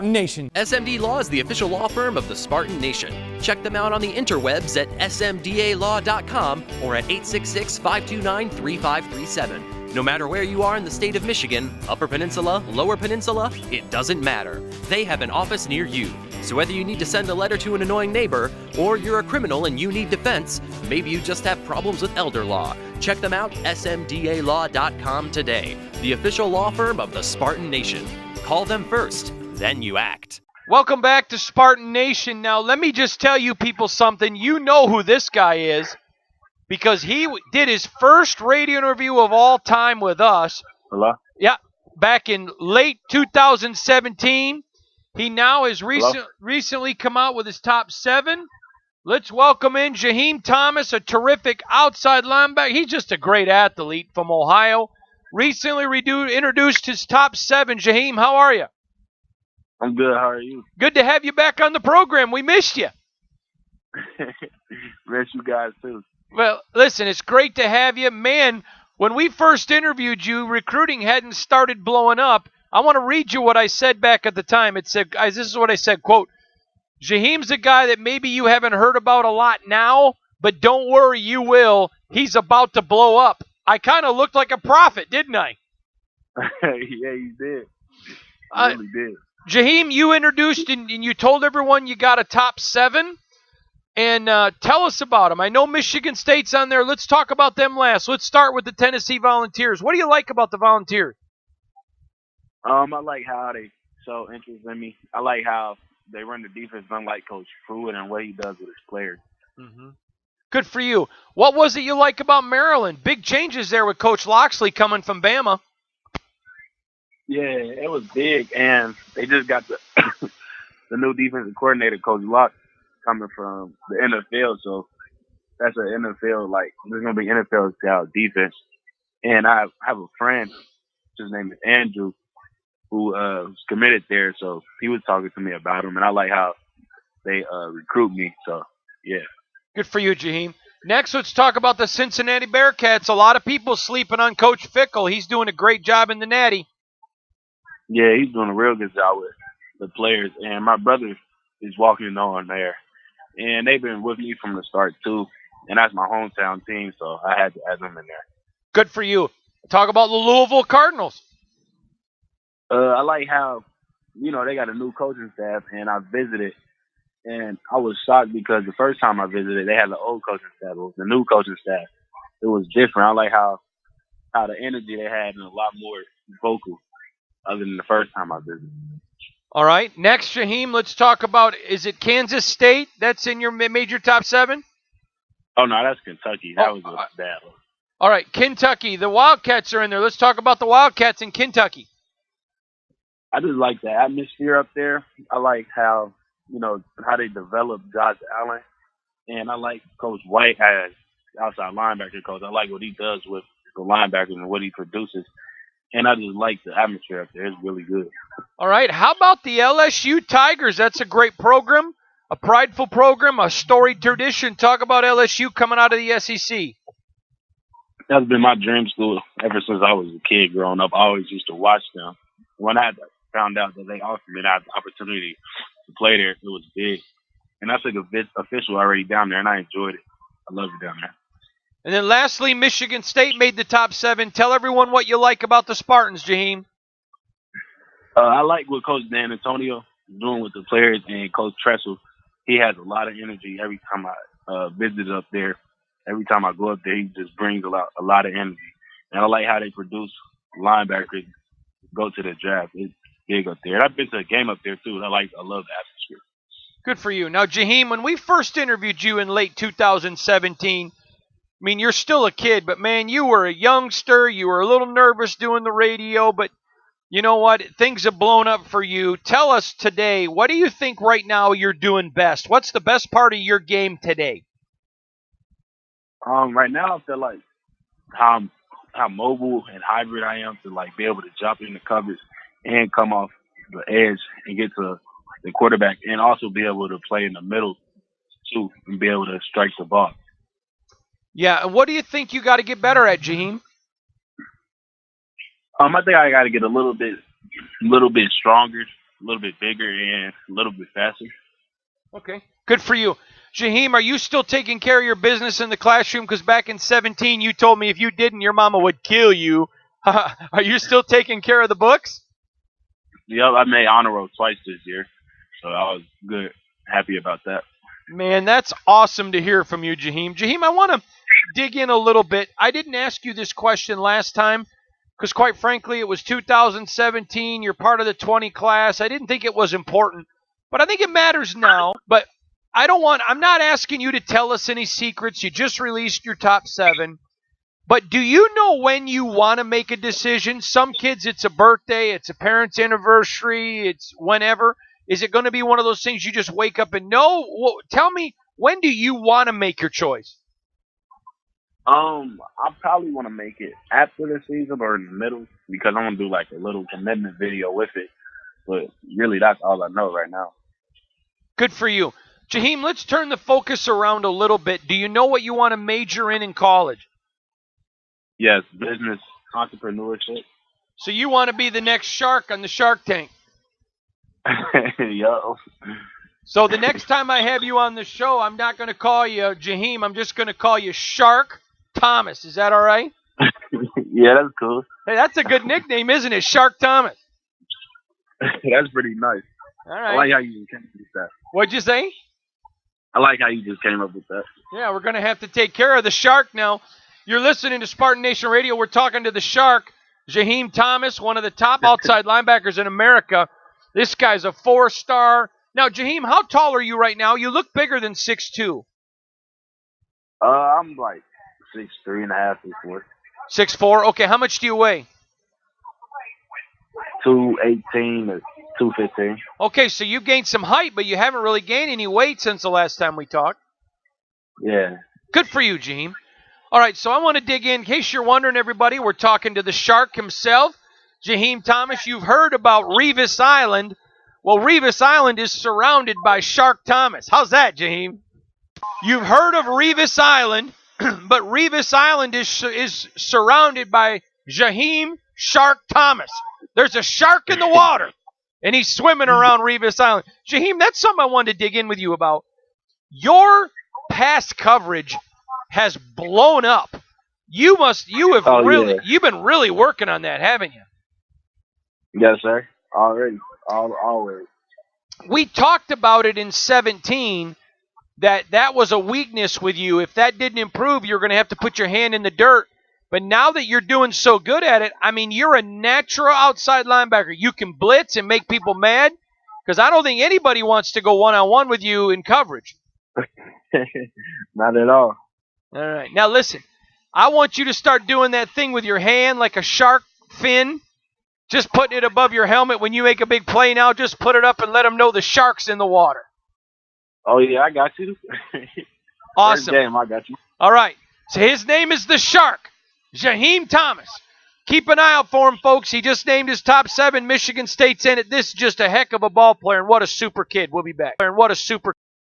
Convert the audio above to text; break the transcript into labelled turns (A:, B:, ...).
A: Nation.
B: SMD Law is the official law firm of the Spartan Nation. Check them out on the interwebs at smdalaw.com or at 866-529-3537. No matter where you are in the state of Michigan, Upper Peninsula, Lower Peninsula, it doesn't matter. They have an office near you. So whether you need to send a letter to an annoying neighbor, or you're a criminal and you need defense, maybe you just have problems with elder law, check them out, smdalaw.com today. The official law firm of the Spartan Nation. Call them first. Then you act.
C: Welcome back to Spartan Nation. Now, let me just tell you people something. You know who this guy is because he did his first radio interview of all time with us.
D: Hello?
C: Yeah, back in late 2017. He now has recently come out with his top 7. Let's welcome in Jaheim Thomas, a terrific outside linebacker. He's just a great athlete from Ohio. Recently introduced his top 7. Jaheim, how are you?
D: I'm good. How are you?
C: Good to have you back on the program. We missed you.
D: Miss you guys, too.
C: Well, listen, it's great to have you. Man, when we first interviewed you, recruiting hadn't started blowing up. I want to read you what I said back at the time. It said, guys, this is what I said, quote, Jaheim's a guy that maybe you haven't heard about a lot now, but don't worry, you will. He's about to blow up. I kind of looked like a prophet, didn't I?
D: Yeah, you did. You really did.
C: Jaheim, you introduced and you told everyone you got a top 7. And tell us about them. I know Michigan State's on there. Let's talk about them last. Let's start with the Tennessee Volunteers. What do you like about the Volunteers?
D: I like how they show interest in me. I like how they run the defense unlike Coach Pruitt and what he does with his players.
C: Mm-hmm. Good for you. What was it you like about Maryland? Big changes there with Coach Loxley coming from Bama.
D: Yeah, it was big, and they just got the the new defensive coordinator, Coach Locke, coming from the NFL. So that's an NFL, there's going to be NFL-style defense. And I have a friend, his name is Andrew, who was committed there. So he was talking to me about him, and I like how they recruit me. So, yeah.
C: Good for you, Jaheim. Next, let's talk about the Cincinnati Bearcats. A lot of people sleeping on Coach Fickle. He's doing a great job in the Natty.
D: Yeah, he's doing a real good job with the players. And my brother is walking on there. And they've been with me from the start, too. And that's my hometown team, so I had to add them in there.
C: Good for you. Talk about the Louisville Cardinals.
D: I like how, they got a new coaching staff, and I visited. And I was shocked because the first time I visited, they had the old coaching staff. It was the new coaching staff. It was different. I like how the energy they had and a lot more vocal other than the first time I visited.
C: All right. Next, Jaheim, let's talk about, is it Kansas State that's in your major top 7?
D: Oh, no, that's Kentucky. That was a bad one.
C: All right, Kentucky. The Wildcats are in there. Let's talk about the Wildcats in Kentucky.
D: I just like the atmosphere up there. I like how, how they develop Josh Allen. And I like Coach White as outside linebacker coach. I like what he does with the linebackers and what he produces. And I just like the atmosphere up there. It's really good.
C: All right. How about the LSU Tigers? That's a great program, a prideful program, a storied tradition. Talk about LSU coming out of the SEC.
D: That's been my dream school ever since I was a kid growing up. I always used to watch them. When I found out that they offered me that opportunity to play there, it was big. And I took official already down there, and I enjoyed it. I love it down there.
C: And then lastly, Michigan State made the top 7. Tell everyone what you like about the Spartans, Jaheim.
D: I like what Coach Dan Antonio is doing with the players, and Coach Tressel. He has a lot of energy every time I visit up there. Every time I go up there, he just brings a lot of energy. And I like how they produce linebackers go to the draft. It's big up there. And I've been to a game up there, too. I love the atmosphere.
C: Good for you. Now, Jaheim, when we first interviewed you in late 2017, you're still a kid, but, man, you were a youngster. You were a little nervous doing the radio, but you know what? Things have blown up for you. Tell us today, what do you think right now you're doing best? What's the best part of your game today?
D: Right now, I feel like how mobile and hybrid I am to, be able to jump in the coverage and come off the edge and get to the quarterback and also be able to play in the middle, too, and be able to strike the ball.
C: Yeah, and what do you think you got to get better at, Jaheim?
D: I think I got to get a little bit stronger a little bit bigger and a little bit faster.
C: Okay. Good for you. Jaheim, are you still taking care of your business in the classroom? Because back in 17, you told me if you didn't, your mama would kill you. Are you still taking care of the books?
D: Yep, I made honor roll twice this year, so I was good, happy about that.
C: Man, that's awesome to hear from you, Jaheim. Jaheim, I want to dig in a little bit. I didn't ask you this question last time because, quite frankly, it was 2017. You're part of the 20 class. I didn't think it was important, but I think it matters now. But I'm not asking you to tell us any secrets. You just released your top 7. But do you know when you want to make a decision? Some kids, it's a birthday, it's a parent's anniversary, it's whenever. Is it going to be one of those things you just wake up and know? Well, tell me, when do you want to make your choice?
D: I probably want to make it after the season or in the middle because I want to do like a little commitment video with it. But really, that's all I know right now.
C: Good for you. Jaheim, let's turn the focus around a little bit. Do you know what you want to major in college?
D: Yes, business, entrepreneurship.
C: So you want to be the next shark on the Shark Tank?
D: Yo.
C: So the next time I have you on the show, I'm not going to call you Jaheim. I'm just going to call you Shark Thomas. Is that all right?
D: Yeah, that's cool.
C: Hey, that's a good nickname, isn't it? Shark Thomas.
D: That's pretty nice.
C: All right.
D: I like how you just came up with that.
C: What'd you say?
D: I like how you just came up with that.
C: Yeah, we're going to have to take care of the Shark now. You're listening to Spartan Nation Radio. We're talking to the Shark, Jaheim Thomas, one of the top outside linebackers in America. This guy's a 4-star. Now, Jaheim, how tall are you right now? You look bigger than 6'2".
D: I'm like 6'3.5", 6'4".
C: 6'4"? Okay, how much do you weigh?
D: 218 or 215.
C: Okay, so you gained some height, but you haven't really gained any weight since the last time we talked.
D: Yeah.
C: Good for you, Jaheim. All right, so I want to dig in. In case you're wondering, everybody, we're talking to the Shark himself, Jaheim Thomas. You've heard about Revis Island. Well, Revis Island is surrounded by Shark Thomas. How's that, Jaheim? You've heard of Revis Island, but Revis Island is surrounded by Jaheim Shark Thomas. There's a shark in the water, and he's swimming around Revis Island. Jaheim, that's something I wanted to dig in with you about. Your pass coverage has blown up. You've been really working on that, haven't you?
D: Yes, sir. Already. Always.
C: We talked about it in 17 that was a weakness with you. If that didn't improve, you're going to have to put your hand in the dirt. But now that you're doing so good at it, I mean, you're a natural outside linebacker. You can blitz and make people mad because I don't think anybody wants to go one-on-one with you in coverage.
D: Not at all.
C: All right. Now, listen, I want you to start doing that thing with your hand like a shark fin. Just putting it above your helmet when you make a big play now. Just put it up and let them know the shark's in the water.
D: Oh, yeah, I got you.
C: Awesome.
D: First game, I got you.
C: All right. So his name is the Shark, Jaheim Thomas. Keep an eye out for him, folks. He just named his top 7. Michigan State's in it. This is just a heck of a ball player, and what a super kid. We'll be back. And what a super